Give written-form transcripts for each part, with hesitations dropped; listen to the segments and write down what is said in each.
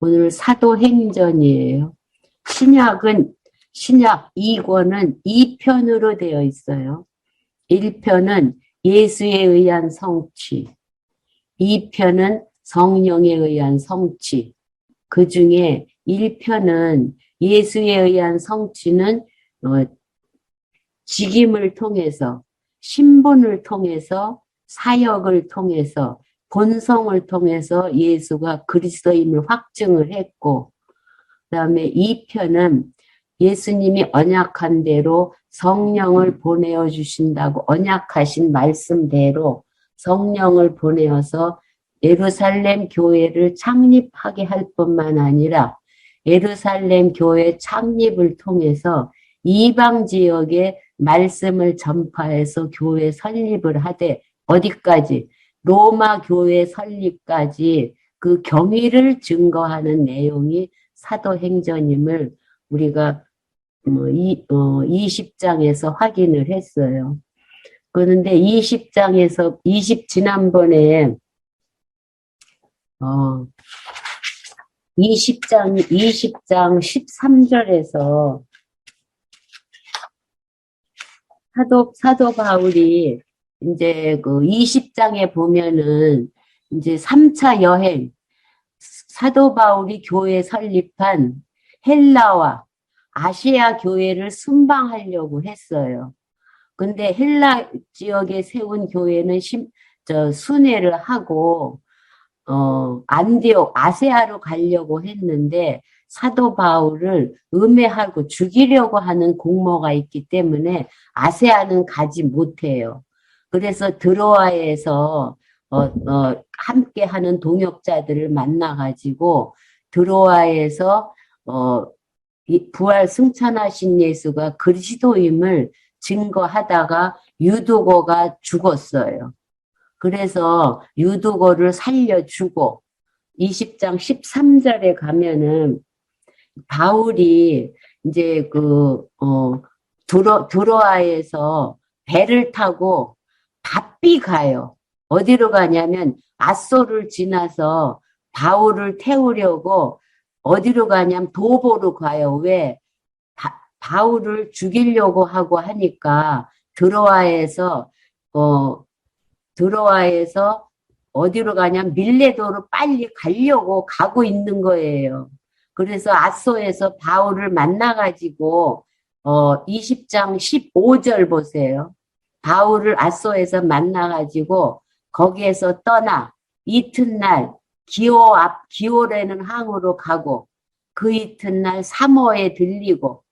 오늘 사도행전이에요. 신약 2권은 2편으로 되어 있어요. 1편은 예수에 의한 성취, 2편은 성령에 의한 성취. 그 중에 1편은 예수에 의한 성취는 직임을 통해서, 신분을 통해서, 사역을 통해서, 본성을 통해서 예수가 그리스도임을 확증을 했고, 그 다음에 2편은 예수님이 언약한 대로 성령을 보내어 주신다고 언약하신 말씀대로 성령을 보내어서 예루살렘 교회를 창립하게 할 뿐만 아니라 예루살렘 교회 창립을 통해서 이방 지역에 말씀을 전파해서 교회 설립을 하되 어디까지? 로마 교회 설립까지 그 경위를 증거하는 내용이 사도행전임을 우리가 20장에서 확인을 했어요. 그런데 20장에서 지난번에 20장 13절에서 사도 바울이 이제 그 20장에 보면은 이제 3차 여행, 사도 바울이 교회 설립한 헬라와 아시아 교회를 순방하려고 했어요. 근데 헬라 지역에 세운 교회는 순회를 하고 안디옥, 아세아로 가려고 했는데 사도 바울을 음해하고 죽이려고 하는 공모가 있기 때문에 아세아는 가지 못해요. 그래서 드로아에서 함께 하는 동역자들을 만나가지고 드로아에서 부활 승천하신 예수가 그리스도임을 증거하다가 유두고가 죽었어요. 그래서 유두고를 살려주고 20장 13절에 가면은 바울이 이제 드로아에서 배를 타고 바삐 가요. 어디로 가냐면 앗소를 지나서 바울을 태우려고 어디로 가냐면 도보로 가요. 왜? 바울을 죽이려고 하고 하니까 드로아에서 어디로 가냐면 밀레도로 빨리 가려고 가고 있는 거예요. 그래서 앗소에서 바울을 만나가지고 20장 15절 보세요. 바울을 앗소에서 만나가지고 거기에서 떠나 이튿날 기오라는 항으로 가고 그 이튿날 사모에 들리고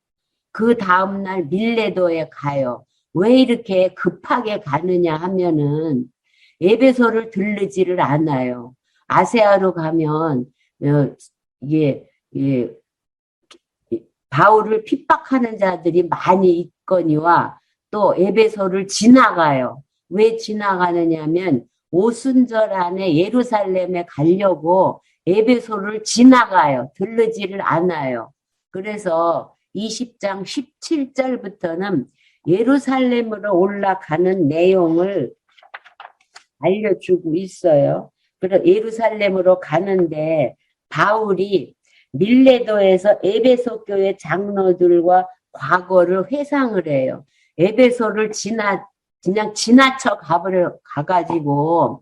그 다음날 밀레도에 가요. 왜 이렇게 급하게 가느냐 하면은 에베소를 들르지를 않아요. 아세아로 가면 바울을 핍박하는 자들이 많이 있거니와 또 에베소를 지나가요. 왜 지나가느냐면 오순절 안에 예루살렘에 가려고 에베소를 지나가요. 들르지를 않아요. 그래서 20장 17절부터는 예루살렘으로 올라가는 내용을 알려주고 있어요. 그래서 예루살렘으로 가는데 바울이 밀레도에서 에베소 교회 장로들과 과거를 회상을 해요. 에베소를 그냥 지나쳐 가가지고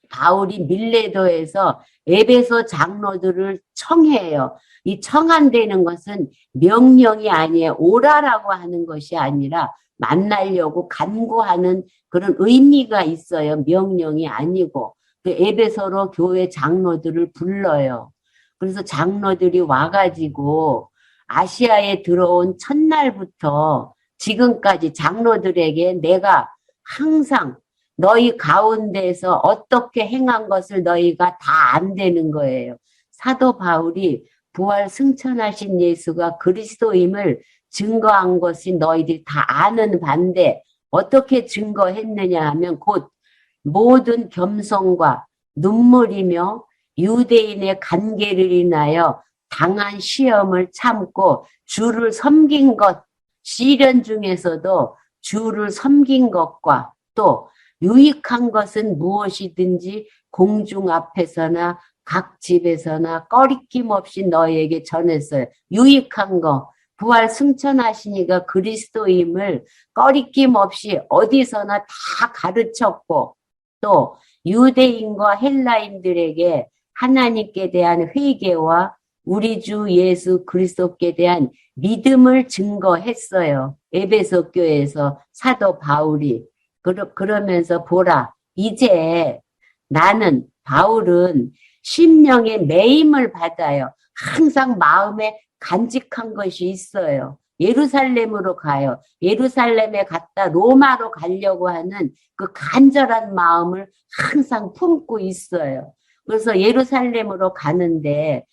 바울이 밀레도에서 에베소 장로들을 청해요. 이 청한다는 것은 명령이 아니에요. 오라라고 하는 것이 아니라 만나려고 간구하는 그런 의미가 있어요. 명령이 아니고. 그 에베소로 교회 장로들을 불러요. 그래서 장로들이 와가지고 아시아에 들어온 첫날부터 지금까지 장로들에게 내가 항상 너희 가운데서 어떻게 행한 것을 너희가 다 안 되는 거예요. 사도 바울이 부활 승천하신 예수가 그리스도임을 증거한 것이 너희들이 다 아는 반대 어떻게 증거했느냐 하면 곧 모든 겸손과 눈물이며 유대인의 간계를 인하여 당한 시험을 참고 주를 섬긴 것, 시련 중에서도 주를 섬긴 것과 또 유익한 것은 무엇이든지 공중 앞에서나 각 집에서나 꺼리낌 없이 너희에게 전했어요. 유익한 거. 부활 승천하시니까 그리스도임을 꺼리낌 없이 어디서나 다 가르쳤고 또 유대인과 헬라인들에게 하나님께 대한 회개와 우리 주 예수 그리스도께 대한 믿음을 증거했어요. 에베소 교회에서 사도 바울이. 그러면서 보라, 이제 나는 바울은 심령의 매임을 받아요. 항상 마음에 간직한 것이 있어요. 예루살렘으로 가요. 예루살렘에 갔다 로마로 가려고 하는 그 간절한 마음을 항상 품고 있어요. 그래서 예루살렘으로 가는데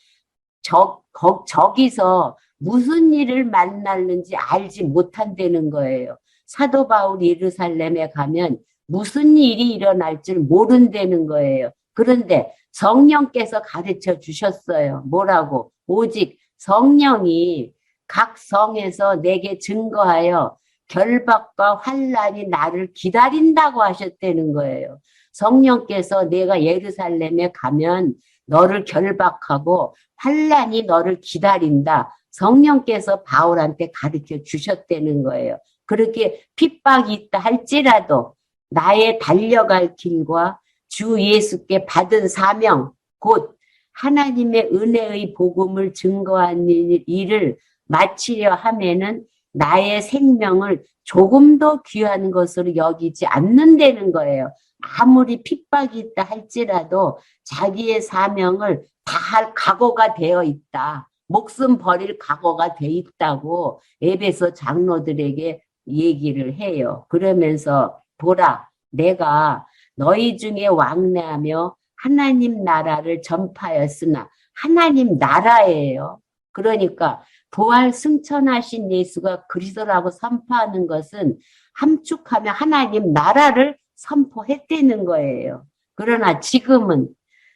저기서 무슨 일을 만났는지 알지 못한다는 거예요. 사도 바울이 예루살렘에 가면 무슨 일이 일어날 줄 모른다는 거예요. 그런데 성령께서 가르쳐 주셨어요. 뭐라고? 오직 성령이 각 성에서 내게 증거하여 결박과 환난이 나를 기다린다고 하셨다는 거예요. 성령께서 내가 예루살렘에 가면 너를 결박하고 환난이 너를 기다린다. 성령께서 바울한테 가르쳐 주셨다는 거예요. 그렇게 핍박이 있다 할지라도 나의 달려갈 길과 주 예수께 받은 사명, 곧 하나님의 은혜의 복음을 증거하는 일을 마치려 하면은 나의 생명을 조금 더 귀한 것으로 여기지 않는다는 거예요. 아무리 핍박이 있다 할지라도 자기의 사명을 다 할 각오가 되어 있다. 목숨 버릴 각오가 되어 있다고 에베소 장로들에게 얘기를 해요. 그러면서 보라, 내가 너희 중에 왕래하며 하나님 나라를 전파하였으나 하나님 나라예요. 그러니까 부활 승천하신 예수가 그리스도라고 선포하는 것은 함축하며 하나님 나라를 선포했다는 거예요. 그러나 지금은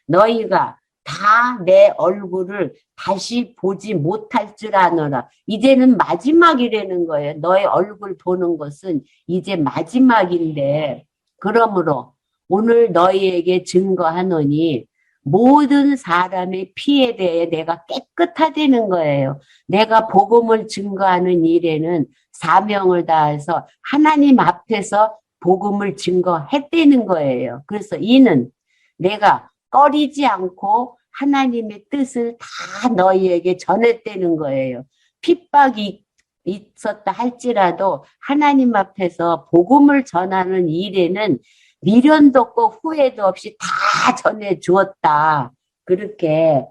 너희가 다 내 얼굴을 다시 보지 못할 줄 아노라. 이제는 마지막이라는 거예요. 너의 얼굴 보는 것은 이제 마지막인데 그러므로 오늘 너희에게 증거하노니 모든 사람의 피에 대해 내가 깨끗하다는 거예요. 내가 복음을 증거하는 일에는 사명을 다해서 하나님 앞에서 복음을 증거했다는 거예요. 그래서 이는 내가 꺼리지 않고 하나님의 뜻을 다 너희에게 전했다는 거예요. 핍박이 있었다 할지라도 하나님 앞에서 복음을 전하는 일에는 미련도 없고 후회도 없이 다 전해 주었다. 그렇게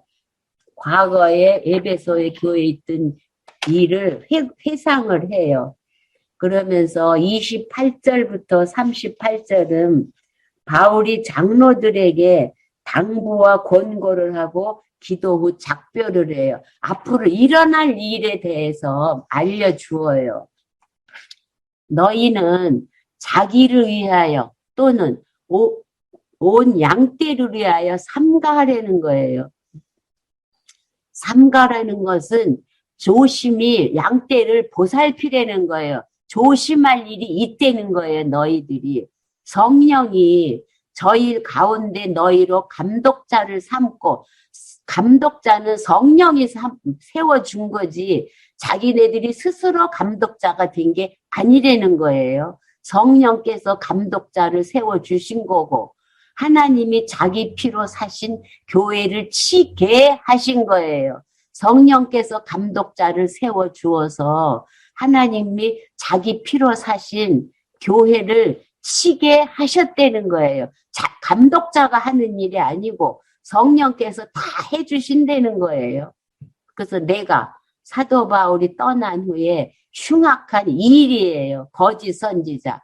과거에 에베소의 교회에 있던 일을 회상을 해요. 그러면서 28절부터 38절은 바울이 장로들에게 당부와 권고를 하고 기도 후 작별을 해요. 앞으로 일어날 일에 대해서 알려주어요. 너희는 자기를 위하여 또는 온 양떼를 위하여 삼가하라는 거예요. 삼가라는 것은 조심히 양떼를 보살피라는 거예요. 조심할 일이 있다는 거예요. 너희들이. 성령이 저희 가운데 너희로 감독자를 삼고 감독자는 성령이 세워준 거지 자기네들이 스스로 감독자가 된 게 아니라는 거예요. 성령께서 감독자를 세워주신 거고 하나님이 자기 피로 사신 교회를 치게 하신 거예요. 성령께서 감독자를 세워주어서 하나님이 자기 피로 사신 교회를 치게 하셨다는 거예요. 감독자가 하는 일이 아니고 성령께서 다 해주신다는 거예요. 그래서 내가 사도 바울이 떠난 후에 흉악한 일이에요. 거짓 선지자.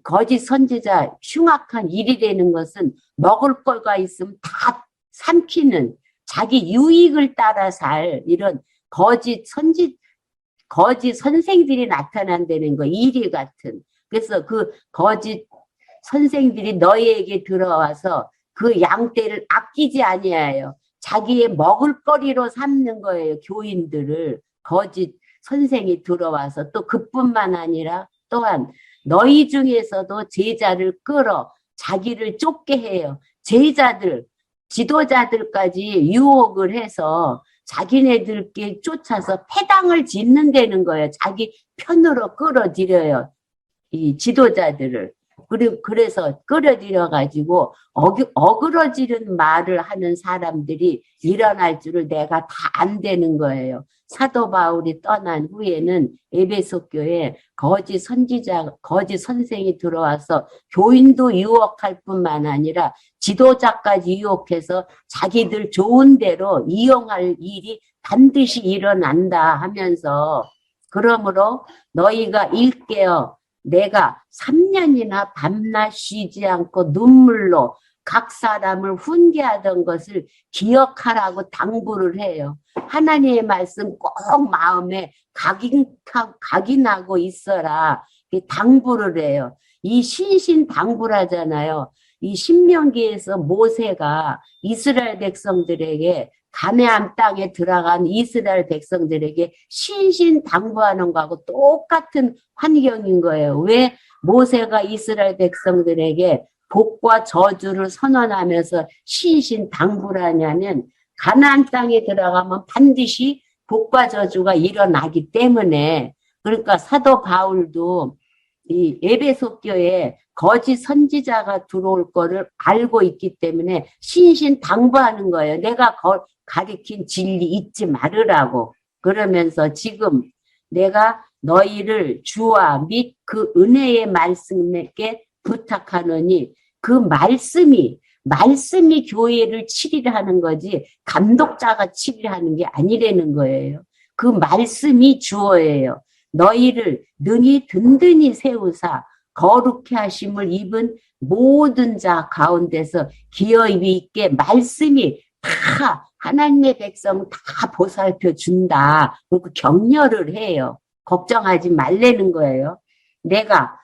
거짓 선지자 흉악한 일이 되는 것은 먹을 거가 있으면 다 삼키는 자기 유익을 따라 살 이런 거짓 선생들이 나타난다는 거, 일이 같은. 그래서 그 거짓 선생들이 너희에게 들어와서 그 양떼를 아끼지 아니하여 자기의 먹을거리로 삼는 거예요. 교인들을 거짓 선생이 들어와서 또 그뿐만 아니라 또한 너희 중에서도 제자를 끌어 자기를 쫓게 해요. 제자들 지도자들까지 유혹을 해서 자기네들끼리 쫓아서 패당을 짓는다는 거예요. 자기 편으로 끌어들여요. 이 지도자들을. 그리고 그래서 끌어들여 가지고 어그러지는 말을 하는 사람들이 일어날 줄을 내가 다 안 되는 거예요. 사도 바울이 떠난 후에는 에베소 교회에 거짓 선지자, 거짓 선생이 들어와서 교인도 유혹할 뿐만 아니라 지도자까지 유혹해서 자기들 좋은 대로 이용할 일이 반드시 일어난다 하면서, 그러므로 너희가 일깨어 내가 3년이나 밤낮 쉬지 않고 눈물로 각 사람을 훈계하던 것을 기억하라고 당부를 해요. 하나님의 말씀 꼭 마음에 각인하고 있어라. 당부를 해요. 이 신신당부라잖아요. 이 신명기에서 모세가 이스라엘 백성들에게, 가나안 땅에 들어간 이스라엘 백성들에게 신신당부하는 거하고 똑같은 환경인 거예요. 왜 모세가 이스라엘 백성들에게 복과 저주를 선언하면서 신신당부를 하냐면, 가나안 땅에 들어가면 반드시 복과 저주가 일어나기 때문에. 그러니까 사도 바울도 이 에베소 교회에 거짓 선지자가 들어올 거를 알고 있기 때문에 신신당부하는 거예요. 내가 가리킨 진리 잊지 말으라고. 그러면서 지금 내가 너희를 주와 및 그 은혜의 말씀에게 부탁하노니, 그 말씀이 교회를 치리하는 거지 감독자가 치리하는 게 아니라는 거예요. 그 말씀이 주어예요. 너희를 능히 든든히 세우사 거룩해 하심을 입은 모든 자 가운데서 기업이 있게 말씀이 다 하나님의 백성 다 보살펴 준다. 그리고 격려를 해요. 걱정하지 말라는 거예요. 내가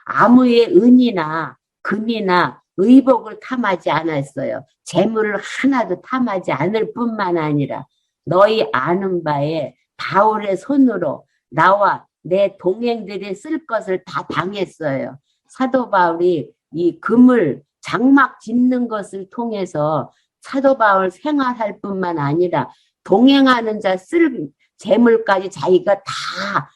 아무의 은이나 금이나 의복을 탐하지 않았어요. 재물을 하나도 탐하지 않을 뿐만 아니라 너희 아는 바에 바울의 손으로 나와 내 동행들이 쓸 것을 다 당했어요. 사도 바울이 이 금을 장막 짓는 것을 통해서 사도 바울 생활할 뿐만 아니라 동행하는 자 쓸 재물까지 자기가 다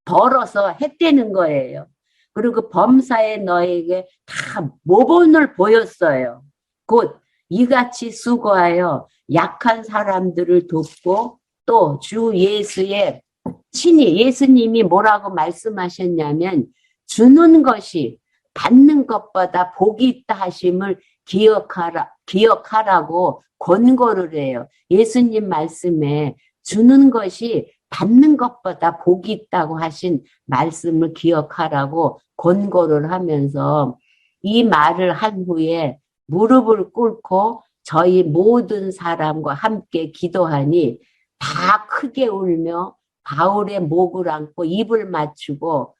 벌어서 했다는 거예요. 그리고 범사에 너에게 다 모본을 보였어요. 곧 이같이 수고하여 약한 사람들을 돕고, 또 주 예수의 친히 예수님이 뭐라고 말씀하셨냐면, 주는 것이 받는 것보다 복이 있다 하심을 기억하라고 권고를 해요. 예수님 말씀에 주는 것이 받는 것보다 복이 있다고 하신 말씀을 기억하라고 권고를 하면서, 이 말을 한 후에 무릎을 꿇고 저희 모든 사람과 함께 기도하니 다 크게 울며 바울의 목을 안고 입을 맞추고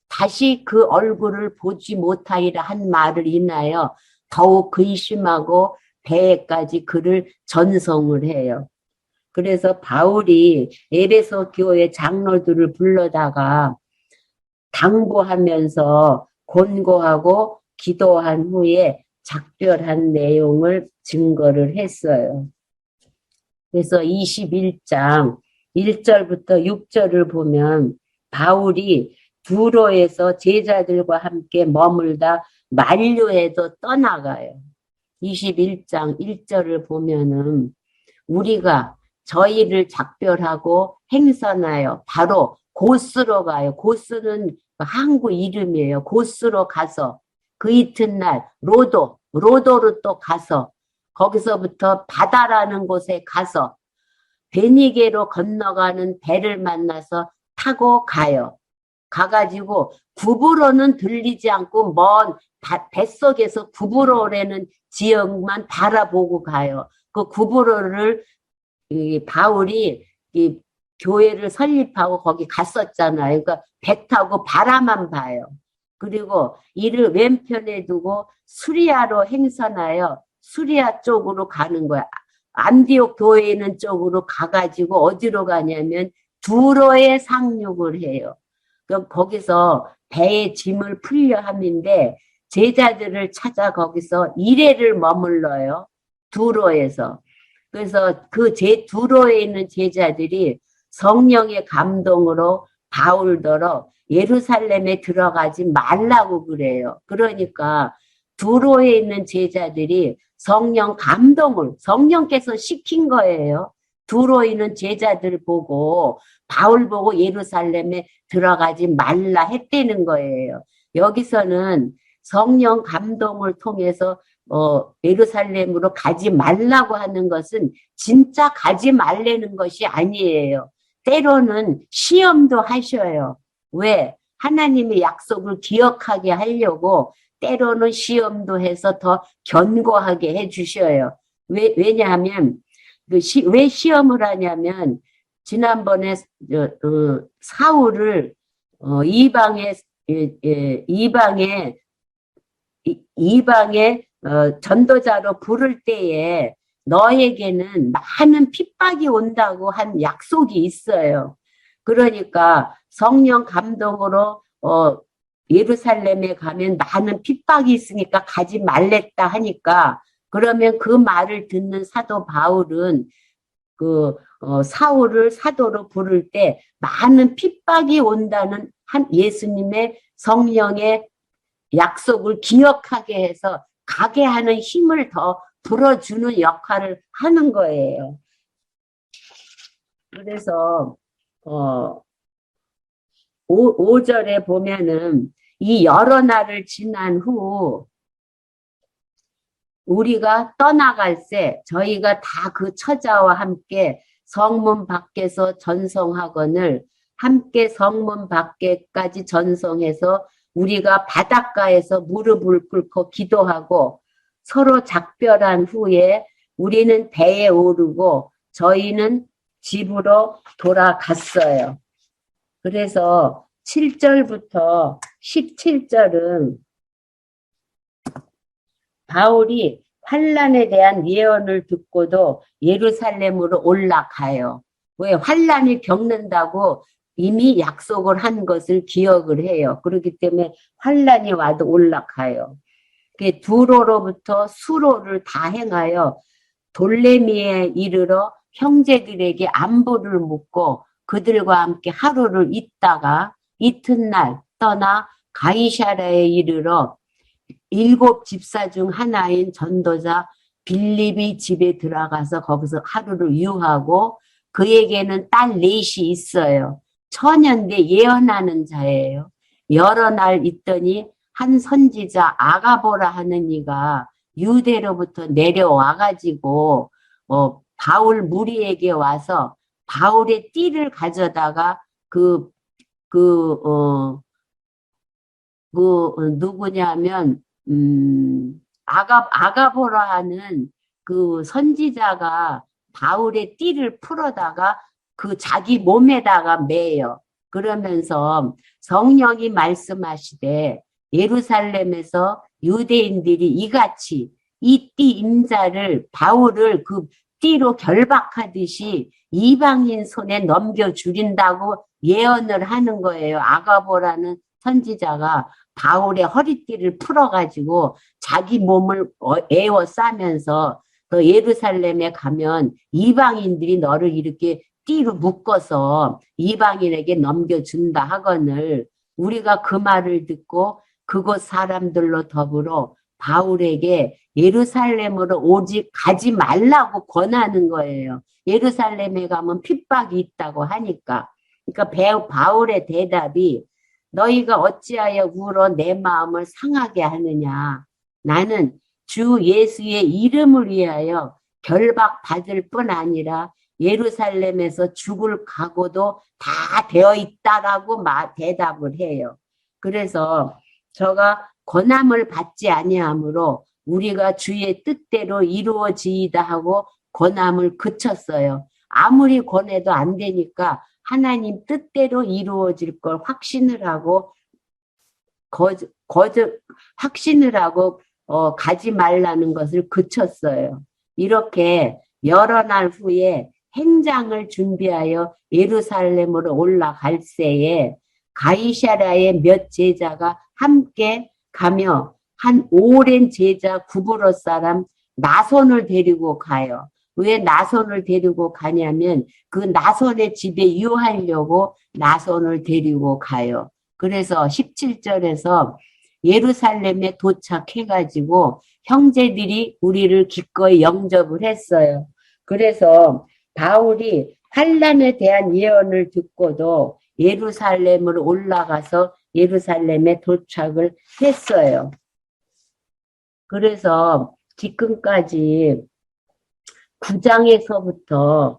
다시 그 얼굴을 보지 못하리라 한 말을 인하여 더욱 근심하고 배에까지 그를 전송을 해요. 그래서 바울이 에베소 교회 장로들을 불러다가 당부하면서 권고하고 기도한 후에 작별한 내용을 증거를 했어요. 그래서 21장 1절부터 6절을 보면 바울이 두로에서 제자들과 함께 머물다 만류에도 떠나가요. 21장 1절을 보면은 우리가 저희를 작별하고 행선하여 바로 고스로 가요. 고스는 항구 이름이에요. 고스로 가서 그 이튿날 로도로 또 가서 거기서부터 바다라는 곳에 가서 베니게로 건너가는 배를 만나서 타고 가요. 가가지고 구브로는 들리지 않고 먼 뱃속에서 구브로라는 지역만 바라보고 가요. 그 구브로를 바울이 이 교회를 설립하고 거기 갔었잖아요. 그러니까 배 타고 바라만 봐요. 그리고 이를 왼편에 두고 수리아로 행선하여 수리아 쪽으로 가는 거야. 안디옥 교회 있는 쪽으로 가가지고 어디로 가냐면 두로에 상륙을 해요. 그럼 거기서 배에 짐을 풀려 함인데 제자들을 찾아 거기서 1회를 머물러요. 두로에서. 그래서 그 두로에 있는 제자들이 성령의 감동으로 바울더러 예루살렘에 들어가지 말라고 그래요. 그러니까 두로에 있는 제자들이 성령 감동을 성령께서 시킨 거예요. 두로에 있는 제자들 보고 바울 보고 예루살렘에 들어가지 말라 했다는 거예요. 여기서는 성령 감동을 통해서 예루살렘으로 가지 말라고 하는 것은 진짜 가지 말라는 것이 아니에요. 때로는 시험도 하셔요. 왜? 하나님의 약속을 기억하게 하려고 때로는 시험도 해서 더 견고하게 해주셔요. 왜냐하면 왜 시험을 하냐면 지난번에 사울을 이방에 이방의 전도자로 부를 때에 너에게는 많은 핍박이 온다고 한 약속이 있어요. 그러니까 성령 감동으로 예루살렘에 가면 많은 핍박이 있으니까 가지 말랬다 하니까 그러면 그 말을 듣는 사도 바울은 사울을 사도로 부를 때 많은 핍박이 온다는 한 예수님의 성령의 약속을 기억하게 해서 가게 하는 힘을 더 불어주는 역할을 하는 거예요. 그래서 5절에 보면은 이 여러 날을 지난 후 우리가 떠나갈새 저희가 다 그 처자와 함께 성문 밖에서 전송하거늘 함께 성문 밖에까지 전송해서 우리가 바닷가에서 무릎을 꿇고 기도하고 서로 작별한 후에 우리는 배에 오르고 저희는 집으로 돌아갔어요. 그래서 7절부터 17절은 바울이 환란에 대한 예언을 듣고도 예루살렘으로 올라가요. 왜? 환란을 겪는다고 이미 약속을 한 것을 기억을 해요. 그렇기 때문에 환란이 와도 올라가요. 두로로부터 수로를 다 행하여 돌레미에 이르러 형제들에게 안부를 묻고 그들과 함께 하루를 있다가 이튿날 떠나 가이사랴에 이르러 7 집사 중 하나인 전도자 빌립이 집에 들어가서 거기서 하루를 유하고 그에게는 딸 넷이 있어요. 처녀인데 예언하는 자예요. 여러 날 있더니 한 선지자 아가보라 하는 이가 유대로부터 내려와가지고 바울 무리에게 와서 바울의 띠를 가져다가 누구냐면 아가보라 하는 그 선지자가 바울의 띠를 풀어다가 그 자기 몸에다가 매요. 그러면서 성령이 말씀하시되 예루살렘에서 유대인들이 이같이 이 띠 임자를 바울을 그 띠로 결박하듯이 이방인 손에 넘겨주린다고 예언을 하는 거예요. 아가보라는 선지자가 바울의 허리띠를 풀어가지고 자기 몸을 에워싸면서 너 예루살렘에 가면 이방인들이 너를 이렇게 띠로 묶어서 이방인에게 넘겨준다 하거늘 우리가 그 말을 듣고 그곳 사람들로 더불어 바울에게 예루살렘으로 오직 가지 말라고 권하는 거예요. 예루살렘에 가면 핍박이 있다고 하니까. 그러니까 바울의 대답이 너희가 어찌하여 울어 내 마음을 상하게 하느냐. 나는 주 예수의 이름을 위하여 결박받을 뿐 아니라 예루살렘에서 죽을 각오도 다 되어 있다라고 대답을 해요. 그래서 저가 권함을 받지 아니하므로 우리가 주의 뜻대로 이루어지이다 하고 권함을 그쳤어요. 아무리 권해도 안 되니까 하나님 뜻대로 이루어질 걸 확신을 하고 확신을 하고 가지 말라는 것을 그쳤어요. 이렇게 여러 날 후에 행장을 준비하여 예루살렘으로 올라갈 새에 가이사랴의 몇 제자가 함께 가며 한 오랜 제자 구브로 사람 나손을 데리고 가요. 왜 나손을 데리고 가냐면 그 나손의 집에 유하려고 나손을 데리고 가요. 그래서 17절에서 예루살렘에 도착해가지고 형제들이 우리를 기꺼이 영접을 했어요. 그래서 바울이 환란에 대한 예언을 듣고도 예루살렘으로 올라가서 예루살렘에 도착을 했어요. 그래서 지금까지 9장에서부터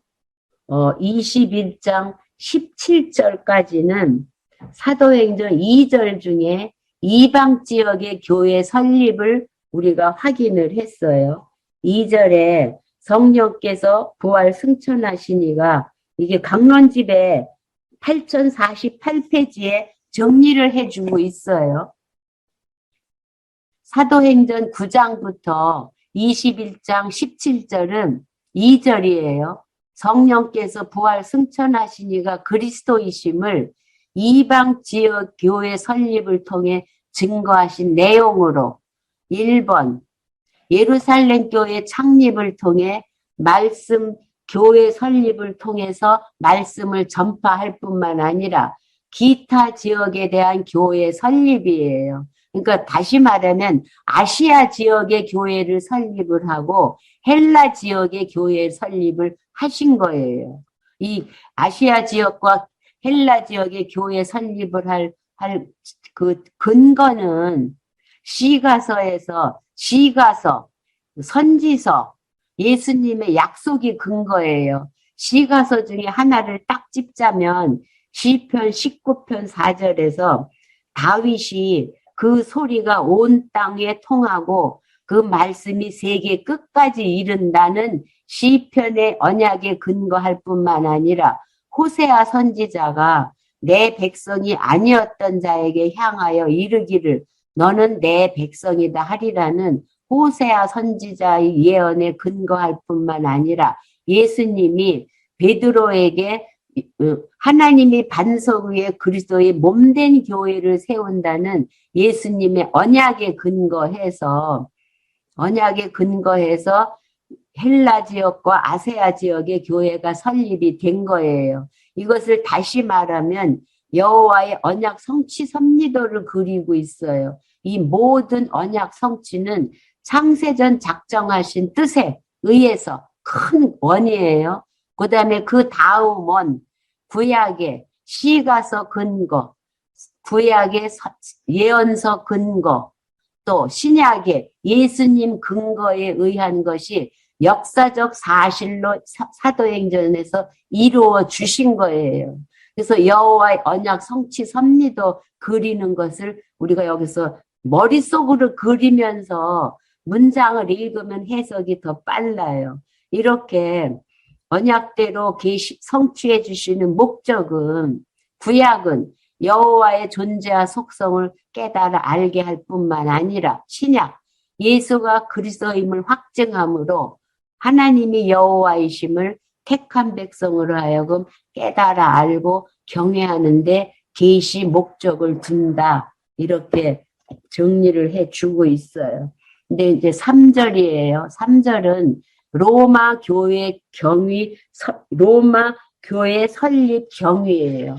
21장 17절까지는 사도행전 2절 중에 이방 지역의 교회 설립을 우리가 확인을 했어요. 2절에 성령께서 부활 승천하시니가 이게 강론집에 8048페이지에 정리를 해주고 있어요. 사도행전 9장부터 21장 17절은 2절이에요. 성령께서 부활 승천하시니가 그리스도이심을 이방 지역 교회 설립을 통해 증거하신 내용으로 1번 예루살렘 교회 창립을 통해 말씀 교회 설립을 통해서 말씀을 전파할 뿐만 아니라 기타 지역에 대한 교회 설립이에요. 그러니까 다시 말하면 아시아 지역의 교회를 설립을 하고 헬라 지역의 교회 설립을 하신 거예요. 이 아시아 지역과 헬라 지역의 교회 설립을 할 그 근거는 시가서, 선지서, 예수님의 약속이 근거예요. 시가서 중에 하나를 딱 찝자면 시편 19편 4절에서 다윗이 그 소리가 온 땅에 통하고 그 말씀이 세계 끝까지 이른다는 시편의 언약에 근거할 뿐만 아니라 호세아 선지자가 내 백성이 아니었던 자에게 향하여 이르기를 너는 내 백성이다 하리라는 호세아 선지자의 예언에 근거할 뿐만 아니라 예수님이 베드로에게 하나님이 반석 위에 그리스도의 몸된 교회를 세운다는 예수님의 언약에 근거해서 헬라 지역과 아세아 지역의 교회가 설립이 된 거예요. 이것을 다시 말하면 여호와의 언약 성취 섭리도를 그리고 있어요. 이 모든 언약 성취는 창세전 작정하신 뜻에 의해서 큰 원이에요. 그 다음에 그 다음 원, 구약의 시가서 근거, 구약의 예언서 근거, 또 신약의 예수님 근거에 의한 것이 역사적 사실로 사도행전에서 이루어 주신 거예요. 그래서 여호와의 언약 성취 섭리도 그리는 것을 우리가 여기서 머릿속으로 그리면서 문장을 읽으면 해석이 더 빨라요. 이렇게 언약대로 성취해 주시는 목적은 구약은 여호와의 존재와 속성을 깨달아 알게 할 뿐만 아니라 신약 예수가 그리스도임을 확증함으로 하나님이 여호와이심을 택한 백성으로 하여금 깨달아 알고 경외하는데 계시 목적을 둔다. 이렇게 정리를 해주고 있어요. 근데 이제 3절이에요. 3절은 로마 교회 설립 경위예요.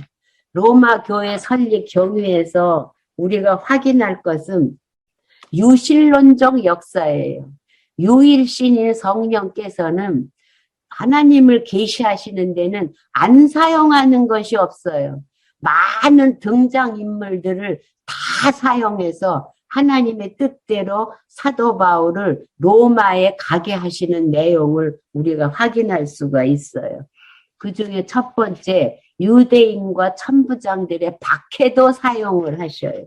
로마 교회 설립 경위에서 우리가 확인할 것은 유실론적 역사예요. 유일신인 성령께서는 하나님을 계시하시는 데는 안 사용하는 것이 없어요. 많은 등장인물들을 다 사용해서 하나님의 뜻대로 사도 바울을 로마에 가게 하시는 내용을 우리가 확인할 수가 있어요. 그 중에 첫 번째 유대인과 천부장들의 박해도 사용을 하셔요.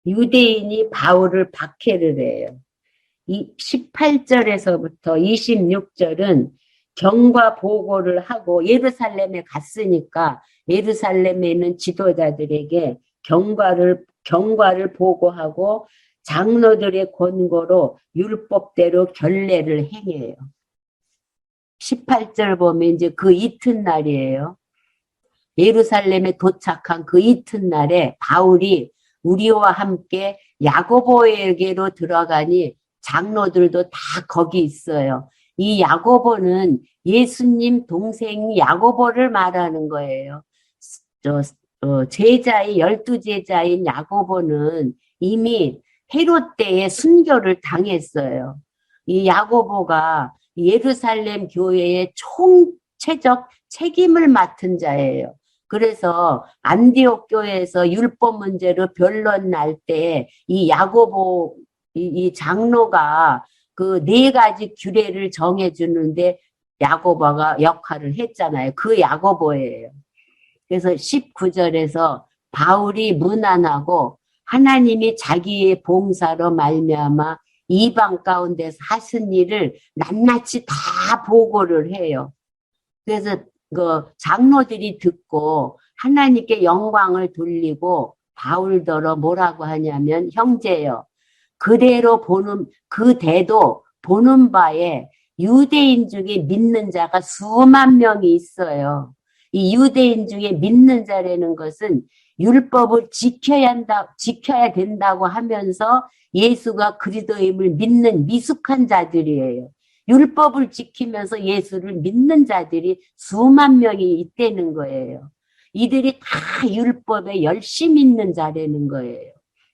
유대인이 바울을 박해를 해요. 18절에서부터 26절은 경과 보고를 하고 예루살렘에 갔으니까 예루살렘에 있는 지도자들에게 경과를 보고하고 장로들의 권고로 율법대로 결례를 행해요. 18절 보면 이제 그 이튿날이에요. 예루살렘에 도착한 그 이튿날에 바울이 우리와 함께 야고보에게로 들어가니 장로들도 다 거기 있어요. 이 야고보는 예수님 동생 야고보를 말하는 거예요. 제자의 12제자인 야고보는 이미 헤롯 때에 순교를 당했어요. 이 야고보가 예루살렘 교회의 총체적 책임을 맡은 자예요. 그래서 안디옥 교회에서 율법 문제로 변론 날 때 이 야고보 이 장로가 그 4가지 규례를 정해주는데 야고보가 역할을 했잖아요. 그 야고보예요. 그래서 19절에서 바울이 문안하고 하나님이 자기의 봉사로 말미암아 이방 가운데서 하신 일을 낱낱이 다 보고를 해요. 그래서 그 장로들이 듣고 하나님께 영광을 돌리고 바울더러 뭐라고 하냐면 형제여 그대도 보는 바에 유대인 중에 믿는 자가 수만 명이 있어요. 이 유대인 중에 믿는 자라는 것은 율법을 지켜야 된다고 하면서 예수가 그리스도임을 믿는 미숙한 자들이에요. 율법을 지키면서 예수를 믿는 자들이 수만 명이 있다는 거예요. 이들이 다 율법에 열심히 있는 자라는 거예요.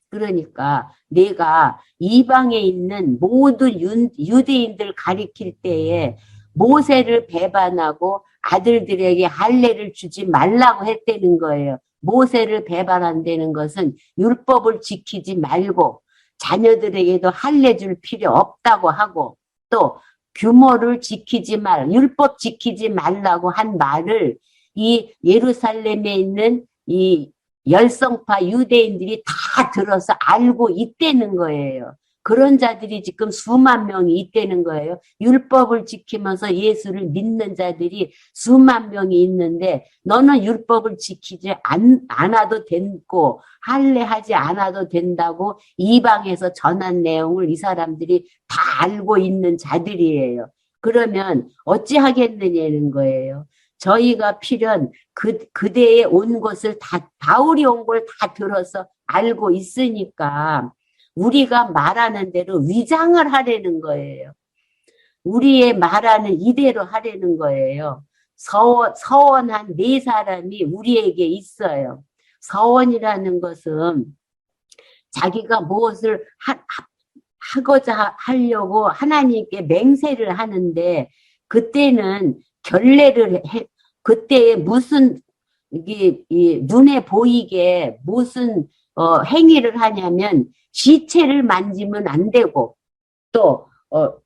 그러니까 내가 이방에 있는 모든 유대인들 가리킬 때에 모세를 배반하고 아들들에게 할례를 주지 말라고 했다는 거예요. 모세를 배반한다는 것은 율법을 지키지 말고 자녀들에게도 할례 줄 필요 없다고 하고 또 규모를 율법 지키지 말라고 한 말을 이 예루살렘에 있는 이 열성파 유대인들이 다 들어서 알고 있다는 거예요. 그런 자들이 지금 수만 명이 있다는 거예요. 율법을 지키면서 예수를 믿는 자들이 수만 명이 있는데 너는 율법을 지키지 않아도 되고 할례하지 않아도 된다고 이방에서 전한 내용을 이 사람들이 다 알고 있는 자들이에요. 그러면 어찌 하겠느냐는 거예요. 저희가 필연 그대에 온 것을 바울이 온 걸 다 들어서 알고 있으니까 우리가 말하는 대로 위장을 하려는 거예요. 우리의 말하는 이대로 하려는 거예요. 서원한 4사람이 우리에게 있어요. 서원이라는 것은 자기가 무엇을 하고자 하려고 하나님께 맹세를 하는데 그때는 결례를 해, 그때에 무슨 눈에 보이게 무슨 행위를 하냐면 시체를 만지면 안 되고 또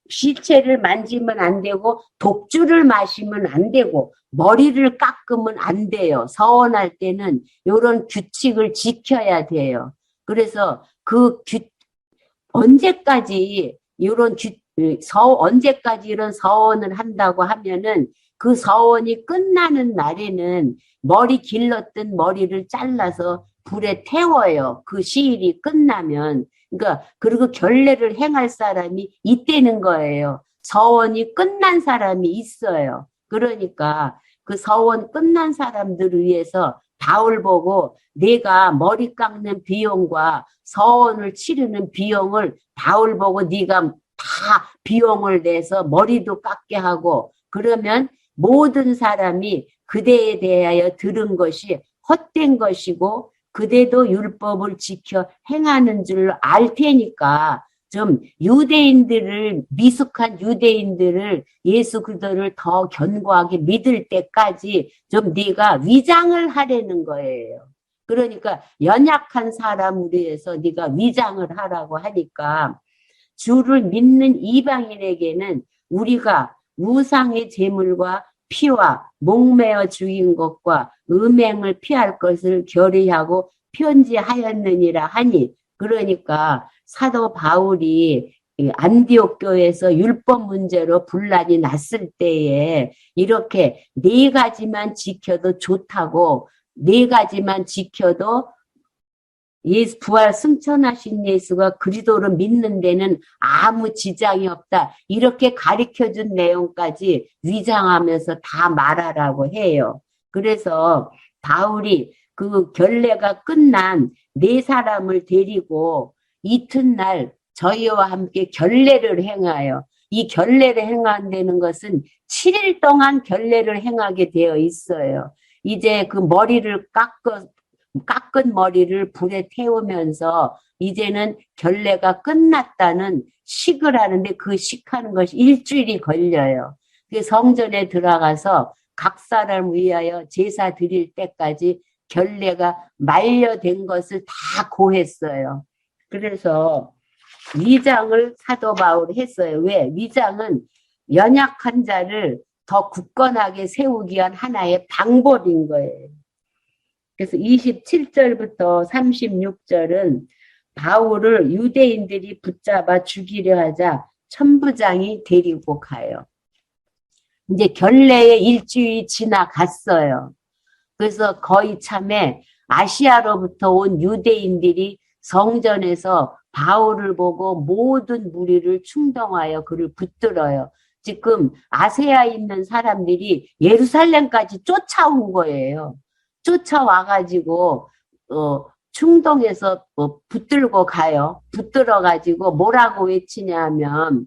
시체를 만지면 안 되고 독주를 마시면 안 되고 머리를 깎으면 안 돼요. 서원할 때는 이런 규칙을 지켜야 돼요. 그래서 언제까지 언제까지 이런 서원을 한다고 하면은 그 서원이 끝나는 날에는 머리 길렀던 머리를 잘라서 불에 태워요. 그 시일이 끝나면. 그러니까 그리고 결례를 행할 사람이 있다는 거예요. 서원이 끝난 사람이 있어요. 그러니까 그 서원 끝난 사람들을 위해서 바울 보고 내가 머리 깎는 비용과 서원을 치르는 비용을 바울 보고 네가 다 비용을 내서 머리도 깎게 하고 그러면 모든 사람이 그대에 대하여 들은 것이 헛된 것이고 그대도 율법을 지켜 행하는 줄 알 테니까 좀 미숙한 유대인들을 예수 그리스도를 더 견고하게 믿을 때까지 좀 네가 위장을 하려는 거예요. 그러니까 연약한 사람을 위해서 네가 위장을 하라고 하니까 주를 믿는 이방인에게는 우리가 우상의 제물과 피와 목매어 죽인 것과 음행을 피할 것을 결의하고 편지하였느니라 하니 그러니까 사도 바울이 안디옥 교회에서 율법 문제로 분란이 났을 때에 이렇게 4가지만 지켜도 좋다고 4가지만 지켜도 부활 승천하신 예수가 그리스도를 믿는 데는 아무 지장이 없다. 이렇게 가르쳐준 내용까지 위장하면서 다 말하라고 해요. 그래서 바울이 그 결례가 끝난 네 사람을 데리고 이튿날 저희와 함께 결례를 행하여 이 결례를 행한다는 것은 7일 동안 결례를 행하게 되어 있어요. 이제 그 머리를 깎은 머리를 불에 태우면서 이제는 결례가 끝났다는 식을 하는데 그 식하는 것이 일주일이 걸려요. 그 성전에 들어가서 각 사람 위하여 제사 드릴 때까지 결례가 만료된 것을 다 고했어요. 그래서 위장을 사도 바울이 했어요. 왜? 위장은 연약한 자를 더 굳건하게 세우기 위한 하나의 방법인 거예요. 그래서 27절부터 36절은 바울을 유대인들이 붙잡아 죽이려 하자 천부장이 데리고 가요. 이제 결례의 일주일이 지나갔어요. 그래서 거의 참에 아시아로부터 온 유대인들이 성전에서 바울을 보고 모든 무리를 충동하여 그를 붙들어요. 지금 아세아에 있는 사람들이 예루살렘까지 쫓아온 거예요. 쫓아와가지고 충동해서 붙들고 가요. 붙들어가지고 뭐라고 외치냐 하면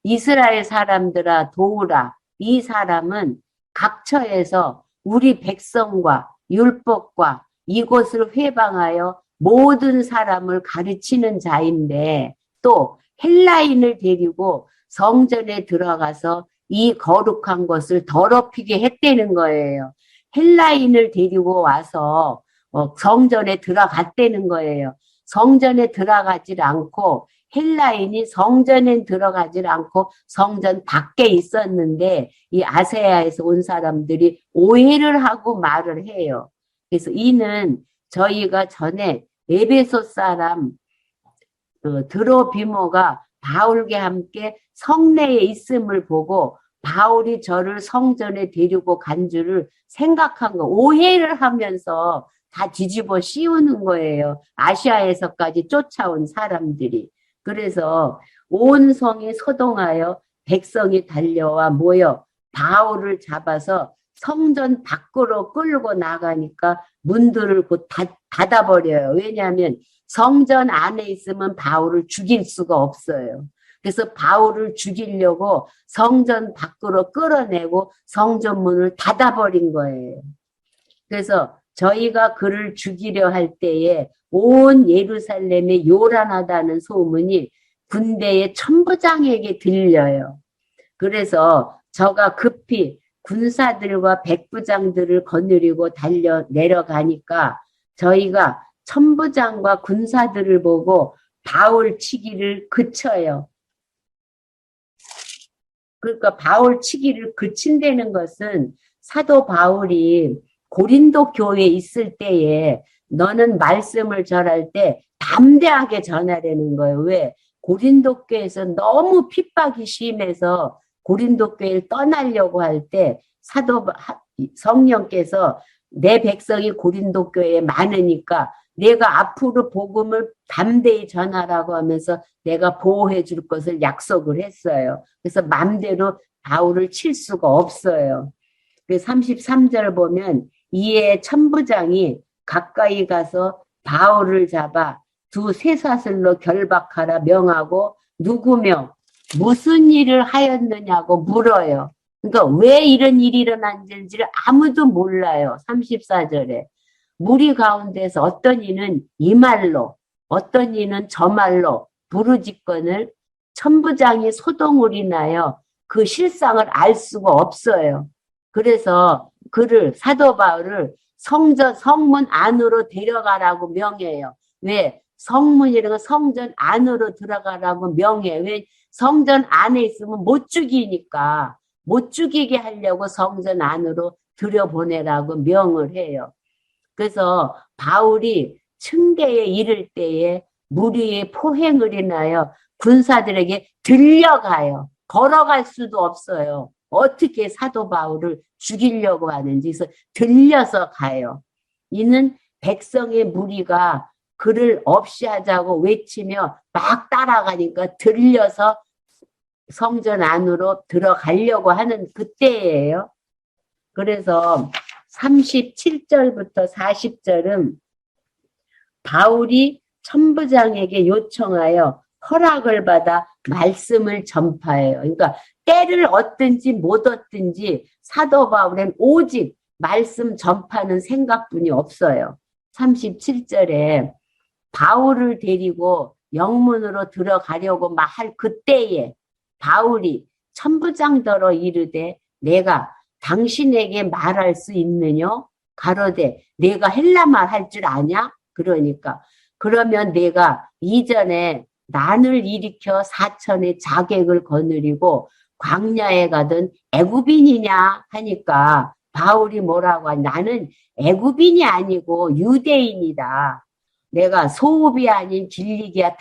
이스라엘 사람들아 도우라. 이 사람은 각처에서 우리 백성과 율법과 이곳을 회방하여 모든 사람을 가르치는 자인데 또 헬라인을 데리고 성전에 들어가서 이 거룩한 것을 더럽히게 했다는 거예요. 헬라인을 데리고 와서 성전에 들어갔다는 거예요. 성전에 들어가질 않고 헬라인이 성전에 들어가질 않고 성전 밖에 있었는데 이 아세아에서 온 사람들이 오해를 하고 말을 해요. 그래서 이는 저희가 전에 에베소 사람 드로비모가 바울과 함께 성내에 있음을 보고 바울이 저를 성전에 데리고 간 줄을 생각한 거, 오해를 하면서 다 뒤집어 씌우는 거예요. 아시아에서까지 쫓아온 사람들이. 그래서 온 성이 소동하여 백성이 달려와 모여 바울을 잡아서 성전 밖으로 끌고 나가니까 문들을 곧 닫아버려요. 왜냐하면 성전 안에 있으면 바울을 죽일 수가 없어요. 그래서 바울을 죽이려고 성전 밖으로 끌어내고 성전 문을 닫아버린 거예요. 그래서 저희가 그를 죽이려 할 때에 온 예루살렘에 요란하다는 소문이 군대의 천부장에게 들려요. 그래서 저가 급히 군사들과 백부장들을 거느리고 달려 내려가니까 저희가 천부장과 군사들을 보고 바울 치기를 그쳐요. 그러니까 바울 치기를 그친다는 것은 사도 바울이 고린도 교회에 있을 때에 너는 말씀을 전할 때 담대하게 전하라는 거예요. 왜? 고린도 교회에서 너무 핍박이 심해서 고린도 교회를 떠나려고 할 때 사도 성령께서 내 백성이 고린도 교회에 많으니까 내가 앞으로 복음을 담대히 전하라고 하면서 내가 보호해 줄 것을 약속을 했어요. 그래서 맘대로 바울을 칠 수가 없어요. 33절 보면 이에 천부장이 가까이 가서 바울을 잡아 두 쇠사슬로 결박하라 명하고 누구며 무슨 일을 하였느냐고 물어요. 그러니까 왜 이런 일이 일어난지를 아무도 몰라요. 34절에. 무리 가운데서 어떤 이는 이 말로 어떤 이는 저 말로 부르짖건을 천부장이 소동을 인하여 그 실상을 알 수가 없어요. 그래서 그를 사도 바울을 성문 안으로 데려가라고 명해요. 왜? 성문이라는 건 성전 안으로 들어가라고 명해. 왜? 성전 안에 있으면 못 죽이니까 못 죽이게 하려고 성전 안으로 들여보내라고 명을 해요. 그래서 바울이 층계에 이를 때에 무리의 포행을 인하여 군사들에게 들려가요. 걸어갈 수도 없어요. 어떻게 사도 바울을 죽이려고 하는지. 그래서 들려서 가요. 이는 백성의 무리가 그를 없이 하자고 외치며 막 따라가니까 들려서 성전 안으로 들어가려고 하는 그때예요. 그래서 37절부터 40절은 바울이 천부장에게 요청하여 허락을 받아 말씀을 전파해요. 그러니까 때를 얻든지 못 얻든지 사도 바울은 오직 말씀 전파는 생각뿐이 없어요. 37절에 바울을 데리고 영문으로 들어가려고 막 할 그때에 바울이 천부장더러 이르되 내가 당신에게 말할 수 있느냐? 가로되 내가 헬라말 할 줄 아냐? 그러니까 그러면 내가 이전에 난을 일으켜 사천의 자객을 거느리고 광야에 가던 애굽인이냐 하니까 바울이 뭐라고 하냐? 나는 애굽인이 아니고 유대인이다. 내가 소읍이 아닌 길리기아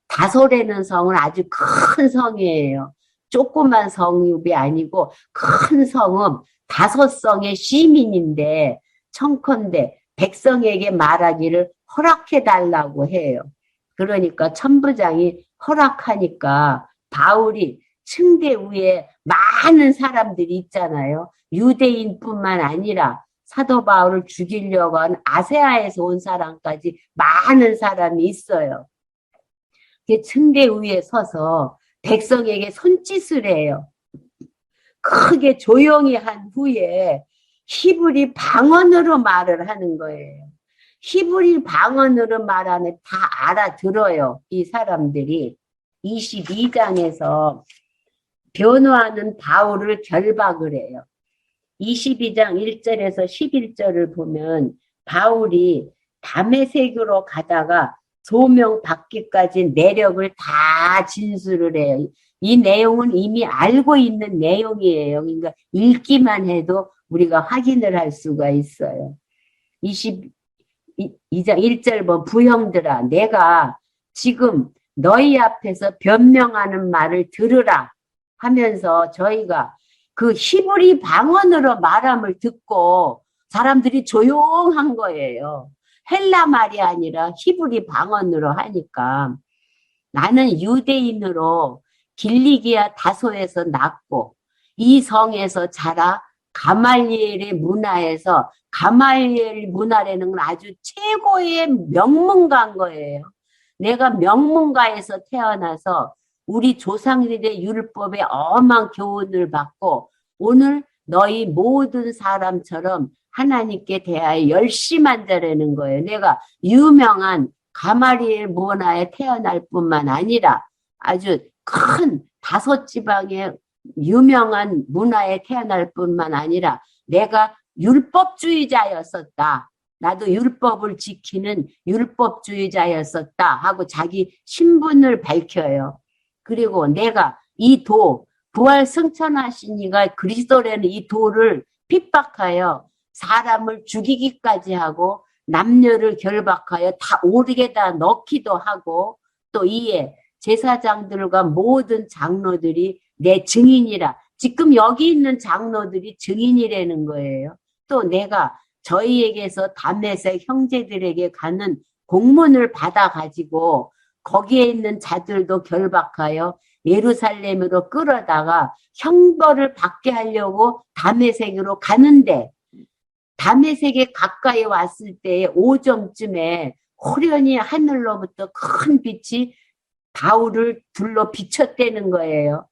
다소라는 성은 아주 큰 성이에요. 조그만 성읍이 아니고 큰 성은 5성의 시민인데 청컨대 백성에게 말하기를 허락해달라고 해요. 그러니까 천부장이 허락하니까 바울이 층대 위에 많은 사람들이 있잖아요. 유대인뿐만 아니라 사도 바울을 죽이려고 한 아세아에서 온 사람까지 많은 사람이 있어요. 층대 위에 서서 백성에게 손짓을 해요. 크게 조용히 한 후에 히브리 방언으로 말을 하는 거예요. 히브리 방언으로 말하면 다 알아들어요. 이 사람들이. 22장에서 변호하는 바울을 결박을 해요. 22장 1절에서 11절을 보면 바울이 다메섹으로 가다가 소명 받기까지 내력을 다 진술을 해요. 이 내용은 이미 알고 있는 내용이에요. 그러니까 읽기만 해도 우리가 확인을 할 수가 있어요. 22장 1절 뭐 부형들아 내가 지금 너희 앞에서 변명하는 말을 들으라 하면서 저희가 그 히브리 방언으로 말함을 듣고 사람들이 조용한 거예요. 헬라 말이 아니라 히브리 방언으로 하니까 나는 유대인으로 길리기아 다소에서 났고 이 성에서 자라 가말리엘의 문화에서 가말리엘 문화라는 건 아주 최고의 명문가인 거예요. 내가 명문가에서 태어나서 우리 조상들의 율법에 엄한 교훈을 받고 오늘 너희 모든 사람처럼 하나님께 대하여 열심한 자라는 거예요. 내가 유명한 가말리엘 문화에 태어날 뿐만 아니라 아주 큰 5지방의 유명한 문화에 태어날 뿐만 아니라 내가 율법주의자였었다. 나도 율법을 지키는 율법주의자였었다 하고 자기 신분을 밝혀요. 그리고 내가 이 부활 승천하신 이가 그리스도라는 이 도를 핍박하여 사람을 죽이기까지 하고 남녀를 결박하여 다 오르게다 넣기도 하고 또 이에 제사장들과 모든 장로들이 내 증인이라. 지금 여기 있는 장로들이 증인이라는 거예요. 또 내가 저희에게서 다메섹 형제들에게 가는 공문을 받아가지고 거기에 있는 자들도 결박하여 예루살렘으로 끌어다가 형벌을 받게 하려고 다메섹으로 가는데 다메섹에 가까이 왔을 때에 오정쯤에 호련히 하늘로부터 큰 빛이 바울을 둘러 비쳤다는 거예요.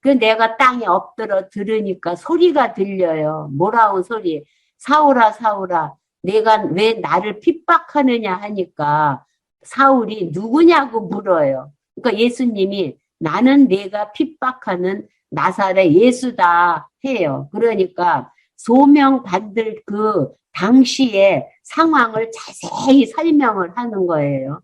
그 내가 땅에 엎드려 들으니까 소리가 들려요. 뭐라고 소리? 사울아 사울아 내가 왜 나를 핍박하느냐 하니까 사울이 누구냐고 물어요. 그러니까 예수님이 나는 내가 핍박하는 나사렛 예수다 해요. 그러니까 소명받을 그 당시의 상황을 자세히 설명을 하는 거예요.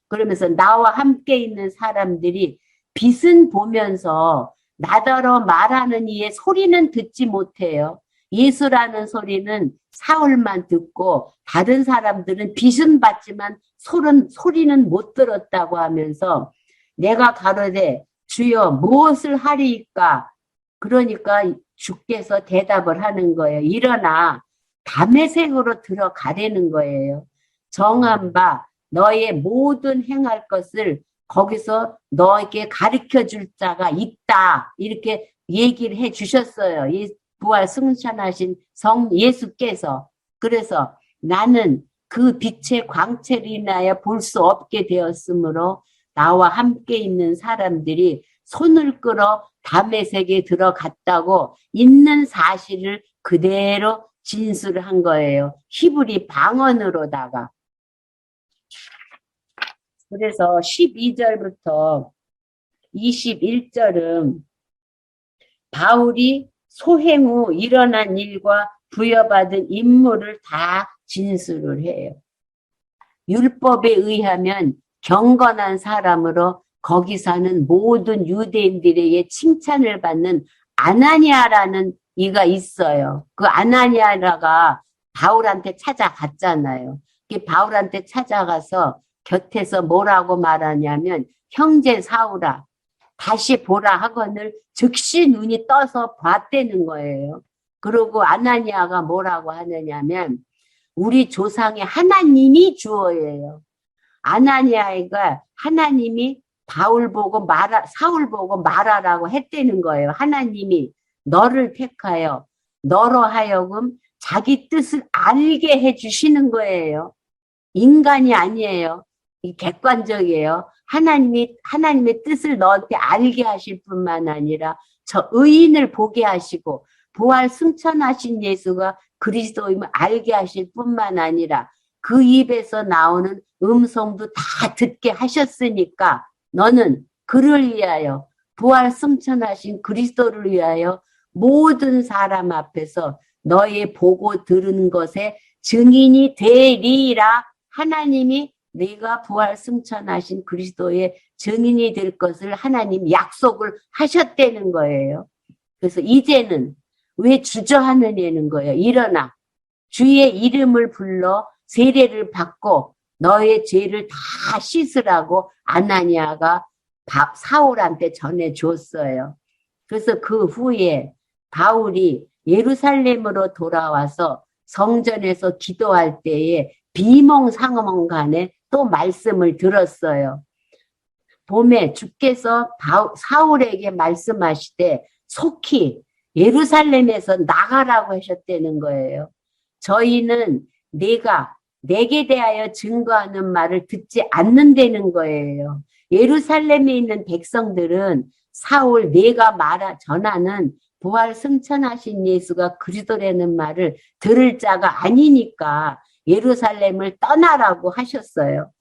그러면서 나와 함께 있는 사람들이 빛은 보면서 나더러 말하는 이의 소리는 듣지 못해요. 예수라는 소리는 사울만 듣고 다른 사람들은 빛은 봤지만 소리는 못 들었다고 하면서 내가 가로되 주여 무엇을 하리이까? 그러니까 주께서 대답을 하는 거예요. 일어나 다메섹으로 들어가라는 거예요. 정한 바 너의 모든 행할 것을 거기서 너에게 가르쳐 줄 자가 있다. 이렇게 얘기를 해 주셨어요. 부활 승천하신 성 예수께서. 그래서 나는 그 빛의 광채를 인하여 볼 수 없게 되었으므로 나와 함께 있는 사람들이 손을 끌어 다메섹에 들어갔다고 있는 사실을 그대로 진술한 거예요. 히브리 방언으로다가. 그래서 12절부터 21절은 바울이 소행 후 일어난 일과 부여받은 임무를 다 진술을 해요. 율법에 의하면 경건한 사람으로 거기 사는 모든 유대인들에게 칭찬을 받는 아나니아라는 이가 있어요. 그 아나니아가 바울한테 찾아갔잖아요. 바울한테 찾아가서 곁에서 뭐라고 말하냐면 형제 사울아 다시 보라 하거늘 즉시 눈이 떠서 봤다는 거예요. 그리고 아나니아가 뭐라고 하느냐면 우리 조상의 하나님이 주어예요. 아나니아가 하나님이 바울 보고 사울 보고 말하라고 했다는 거예요. 하나님이 너를 택하여 너로 하여금 자기 뜻을 알게 해주시는 거예요. 인간이 아니에요. 이 객관적이에요. 하나님의 뜻을 너한테 알게 하실 뿐만 아니라 저 의인을 보게 하시고 부활 승천하신 예수가 그리스도임을 알게 하실 뿐만 아니라 그 입에서 나오는 음성도 다 듣게 하셨으니까 너는 그를 위하여 부활 승천하신 그리스도를 위하여 모든 사람 앞에서 너의 보고 들은 것에 증인이 되리라. 하나님이 네가 부활 승천하신 그리스도의 증인이 될 것을 하나님 약속을 하셨다는 거예요. 그래서 이제는 왜 주저하느냐는 거예요. 일어나 주의 이름을 불러 세례를 받고 너의 죄를 다 씻으라고 아나니아가 사울한테 전해줬어요. 그래서 그 후에 바울이 예루살렘으로 돌아와서 성전에서 기도할 때에 비몽사몽간에 또 말씀을 들었어요. 봄에 주께서 사울에게 말씀하시되 속히 예루살렘에서 나가라고 하셨다는 거예요. 저희는 내게 대하여 증거하는 말을 듣지 않는다는 거예요. 예루살렘에 있는 백성들은 사울 내가 전하는 부활 승천하신 예수가 그리스도라는 말을 들을 자가 아니니까 예루살렘을 떠나라고 하셨어요.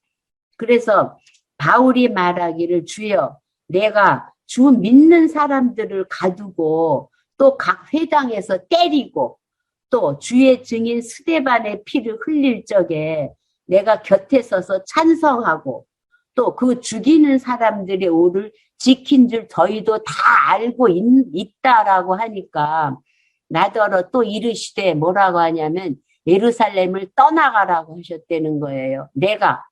그래서 바울이 말하기를 주여 내가 주 믿는 사람들을 가두고 또 각 회당에서 때리고 또 주의 증인 스데반의 피를 흘릴 적에 내가 곁에 서서 찬성하고 또 그 죽이는 사람들의 오를 지킨 줄 저희도 다 알고 있다라고 하니까 나더러 또 이르시되 뭐라고 하냐면 예루살렘을 떠나가라고 하셨다는 거예요. 내가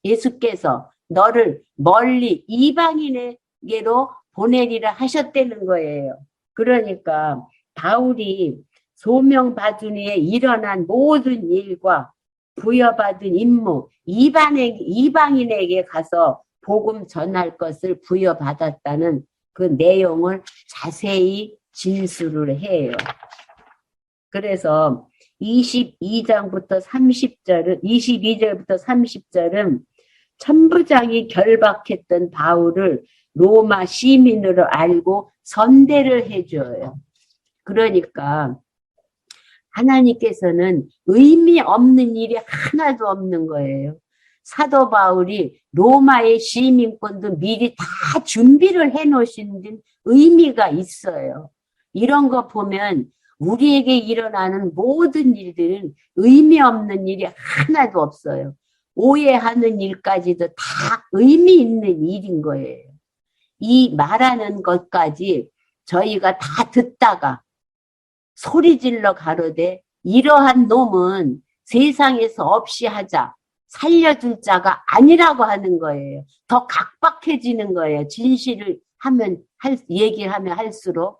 예수께서 너를 멀리 이방인에게로 보내리라 하셨다는 거예요. 그러니까 바울이 소명받은 후에 일어난 모든 일과 부여받은 임무, 이방인에게 가서 복음 전할 것을 부여받았다는 그 내용을 자세히 진술을 해요. 그래서 22절부터 30절은 천부장이 결박했던 바울을 로마 시민으로 알고 선대를 해줘요. 그러니까 하나님께서는 의미 없는 일이 하나도 없는 거예요. 사도 바울이 로마의 시민권도 미리 다 준비를 해놓으신 의미가 있어요. 이런 거 보면 우리에게 일어나는 모든 일들은 의미 없는 일이 하나도 없어요. 오해하는 일까지도 다 의미 있는 일인 거예요. 이 말하는 것까지 저희가 다 듣다가 소리질러 가로되 이러한 놈은 세상에서 없이 하자. 살려줄 자가 아니라고 하는 거예요. 더 각박해지는 거예요. 진실을 얘기를 하면 할수록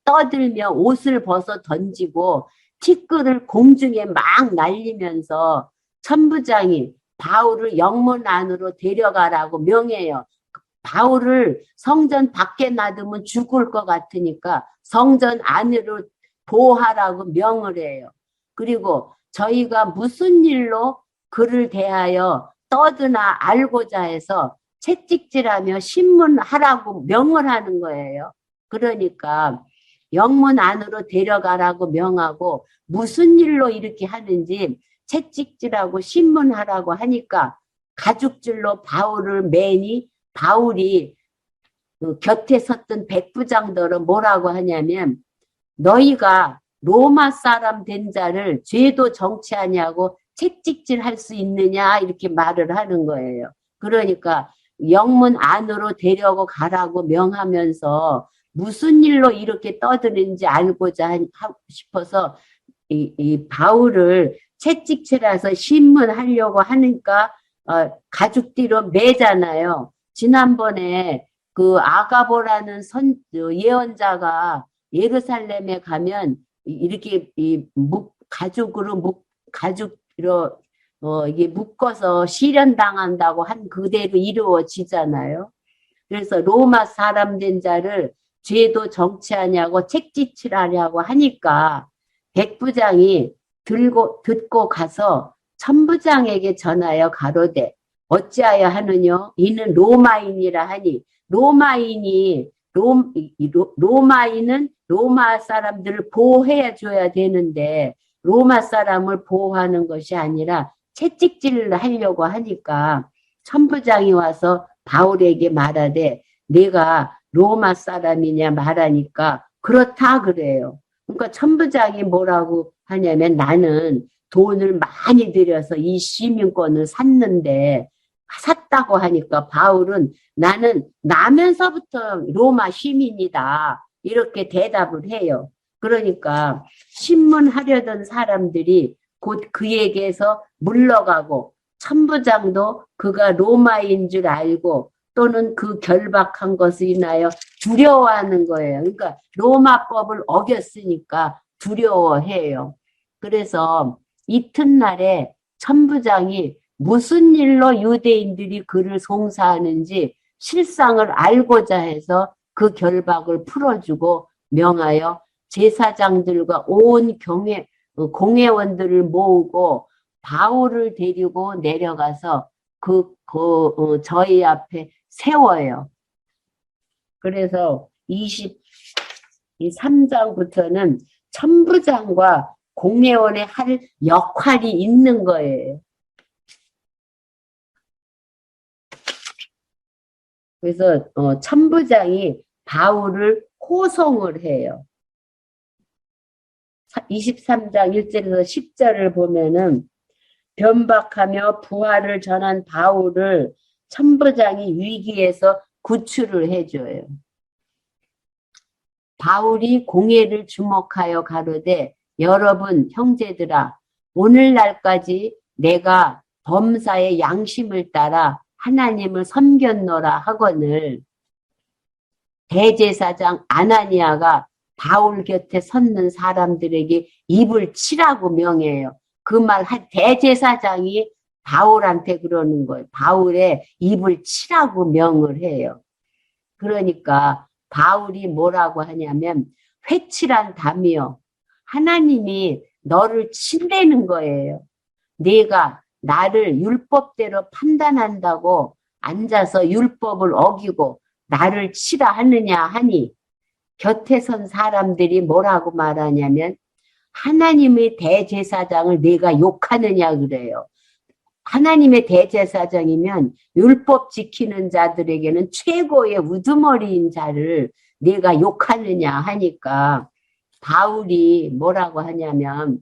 떠들며 옷을 벗어 던지고 티끌을 공중에 막 날리면서 천부장이 바울을 영문 안으로 데려가라고 명해요. 바울을 성전 밖에 놔두면 죽을 것 같으니까 성전 안으로 보호하라고 명을 해요. 그리고 저희가 무슨 일로 그를 대하여 떠드나 알고자 해서 채찍질하며 신문하라고 명을 하는 거예요. 그러니까 영문 안으로 데려가라고 명하고 무슨 일로 이렇게 하는지 채찍질하고 신문하라고 하니까 가죽줄로 바울을 매니 바울이 그 곁에 섰던 백부장들은 뭐라고 하냐면 너희가 로마 사람 된 자를 죄도 정치하냐고 채찍질 할 수 있느냐 이렇게 말을 하는 거예요. 그러니까 영문 안으로 데려고 가라고 명하면서 무슨 일로 이렇게 떠드는지 알고자 싶어서 이 바울을 채찍질해서 신문하려고 하니까 가죽띠로 매잖아요. 지난번에 그 아가보라는 예언자가 예루살렘에 가면 이렇게 가죽으로 이게 묶어서 실현당한다고 한 그대로 이루어지잖아요. 그래서 로마 사람 된 자를 죄도 정치하냐고 책짓질하냐고 하니까 백부장이 듣고 가서 천부장에게 전하여 가로되 어찌하여 하느냐 이는 로마인이라 하니 로마인은 로마 사람들을 보호해 줘야 되는데 로마 사람을 보호하는 것이 아니라 채찍질을 하려고 하니까 천부장이 와서 바울에게 말하되 내가 로마 사람이냐 말하니까 그렇다 그래요. 그러니까 천부장이 뭐라고 하냐면 나는 돈을 많이 들여서 이 시민권을 샀다고 하니까 바울은 나는 나면서부터 로마 시민이다 이렇게 대답을 해요. 그러니까 신문하려던 사람들이 곧 그에게서 물러가고 천부장도 그가 로마인 줄 알고 또는 그 결박한 것을 인하여 두려워하는 거예요. 그러니까 로마법을 어겼으니까 두려워해요. 그래서 이튿날에 천부장이 무슨 일로 유대인들이 그를 송사하는지 실상을 알고자 해서 그 결박을 풀어주고 명하여 제사장들과 온 공회원들을 모으고 바울을 데리고 내려가서 저희 앞에 세워요. 그래서 23장부터는 천부장과 공회원의 할 역할이 있는 거예요. 그래서 천부장이 바울을 호송을 해요. 23장 1절에서 10절을 보면은 변박하며 부활을 전한 바울을 천부장이 위기에서 구출을 해줘요. 바울이 공회를 주목하여 가로되 여러분 형제들아 오늘날까지 내가 범사의 양심을 따라 하나님을 섬겼노라 하거늘 대제사장 아나니아가 바울 곁에 섰는 사람들에게 입을 치라고 명해요. 그 말 대제사장이 바울한테 그러는 거예요. 바울의 입을 치라고 명을 해요. 그러니까 바울이 뭐라고 하냐면 회칠한 담이요. 하나님이 너를 친다는 거예요. 네가 나를 율법대로 판단한다고 앉아서 율법을 어기고 나를 치라 하느냐 하니 곁에 선 사람들이 뭐라고 말하냐면 하나님의 대제사장을 내가 욕하느냐 그래요. 하나님의 대제사장이면 율법 지키는 자들에게는 최고의 우두머리인 자를 내가 욕하느냐 하니까 바울이 뭐라고 하냐면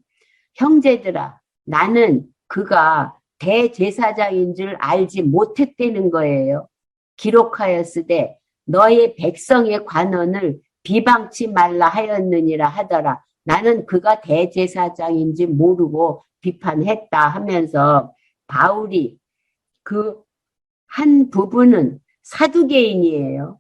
형제들아 나는 그가 대제사장인 줄 알지 못했다는 거예요. 기록하였으되 너의 백성의 관원을 비방치 말라 하였느니라 하더라. 나는 그가 대제사장인지 모르고 비판했다 하면서 바울이 그 한 부분은 사두개인이에요.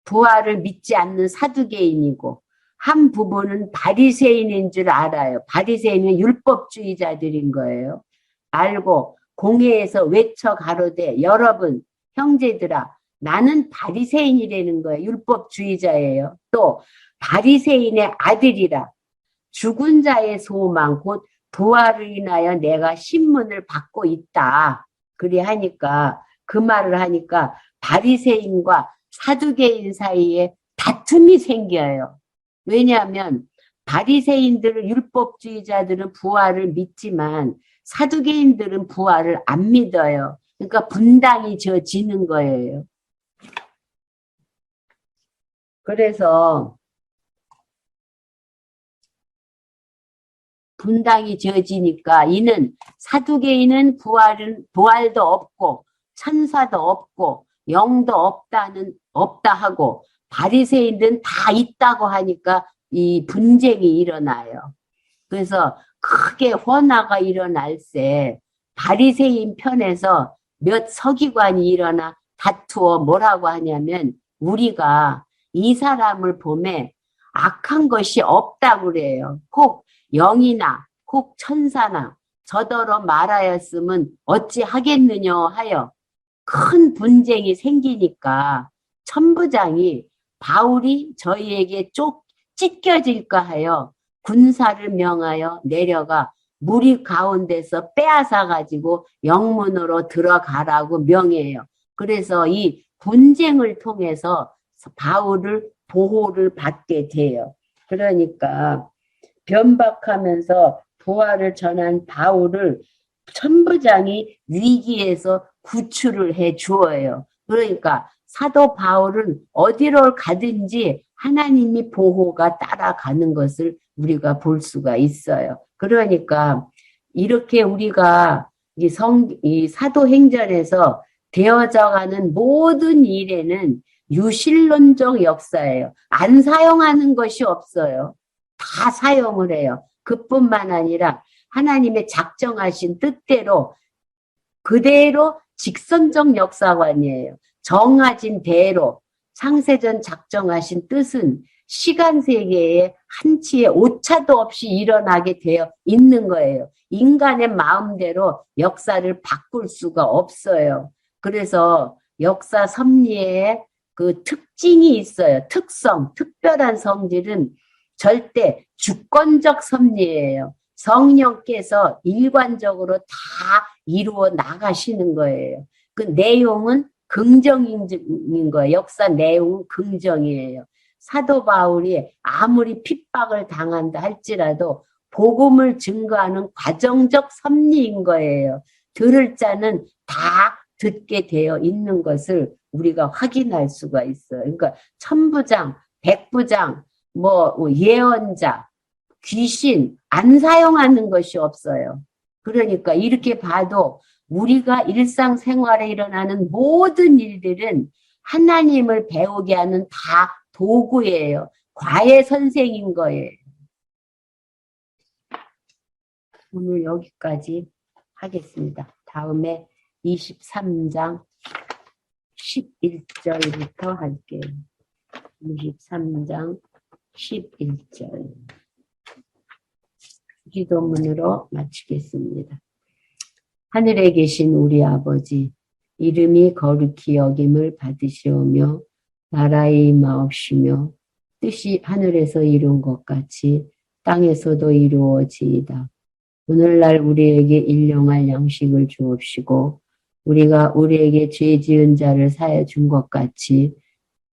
부활을 믿지 않는 사두개인이고 한 부분은 바리새인인 줄 알아요. 바리새인은 율법주의자들인 거예요. 알고 공회에서 외쳐 가로되 여러분 형제들아 나는 바리새인이라는 거예요. 율법주의자예요. 또 바리새인의 아들이라 죽은 자의 소망 곧 부활을 인하여 내가 신문을 받고 있다. 그리 하니까 그 말을 하니까 바리새인과 사두개인 사이에 다툼이 생겨요. 왜냐하면 바리새인들은 율법주의자들은 부활을 믿지만 사두개인들은 부활을 안 믿어요. 그러니까 분당이 저지는 거예요. 그래서 분당이 저지니까 이는 사두개인은 부활도 없고 천사도 없고 영도 없다 하고 바리새인들은 다 있다고 하니까 이 분쟁이 일어나요. 그래서 크게 혼화가 일어날세 바리새인 편에서 몇 서기관이 일어나 다투어 뭐라고 하냐면 우리가 이 사람을 보매 악한 것이 없다고 그래요. 혹 영이나 혹 천사나 저더러 말하였으면 어찌하겠느냐 하여 큰 분쟁이 생기니까 천부장이 바울이 저희에게 찢겨질까 하여 군사를 명하여 내려가 무리 가운데서 빼앗아 가지고 영문으로 들어가라고 명해요. 그래서 이 분쟁을 통해서 바울을 보호를 받게 돼요. 그러니까 변박하면서 부활을 전한 바울을 천부장이 위기에서 구출을 해 주어요. 그러니까 사도 바울은 어디로 가든지 하나님이 보호가 따라가는 것을 우리가 볼 수가 있어요. 그러니까 이렇게 우리가 이 사도행전에서 되어져가는 모든 일에는 유실론적 역사예요. 안 사용하는 것이 없어요. 다 사용을 해요. 그뿐만 아니라 하나님의 작정하신 뜻대로 그대로 직선적 역사관이에요. 정해진 대로 창세전 작정하신 뜻은 시간 세계에 한치의 오차도 없이 일어나게 되어 있는 거예요. 인간의 마음대로 역사를 바꿀 수가 없어요. 그래서 역사 섭리에 그 특징이 있어요. 특별한 성질은 절대 주권적 섭리예요. 성령께서 일관적으로 다 이루어 나가시는 거예요. 그 내용은 긍정인 거예요. 역사 내용은 긍정이에요. 사도 바울이 아무리 핍박을 당한다 할지라도 복음을 증거하는 과정적 섭리인 거예요. 들을 자는 다 듣게 되어 있는 것을 우리가 확인할 수가 있어요. 그러니까 천부장, 백부장, 예언자, 귀신 안 사용하는 것이 없어요. 그러니까 이렇게 봐도 우리가 일상생활에 일어나는 모든 일들은 하나님을 배우게 하는 다 도구예요. 과외 선생인 거예요. 오늘 여기까지 하겠습니다. 다음에 23장 11절부터 할게요. 23장 11절 기도문으로 마치겠습니다. 하늘에 계신 우리 아버지, 이름이 거룩히 여김을 받으시오며 나라의 임하옵시며 뜻이 하늘에서 이룬 것 같이 땅에서도 이루어지이다. 오늘날 우리에게 일용할 양식을 주옵시고 우리가 우리에게 죄 지은 자를 사하여 준 것 같이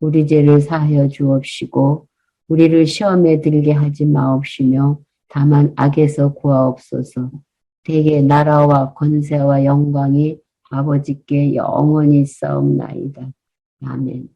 우리 죄를 사하여 주옵시고 우리를 시험에 들게 하지 마옵시며 다만 악에서 구하옵소서. 대개 나라와 권세와 영광이 아버지께 영원히 싸움나이다. 아멘.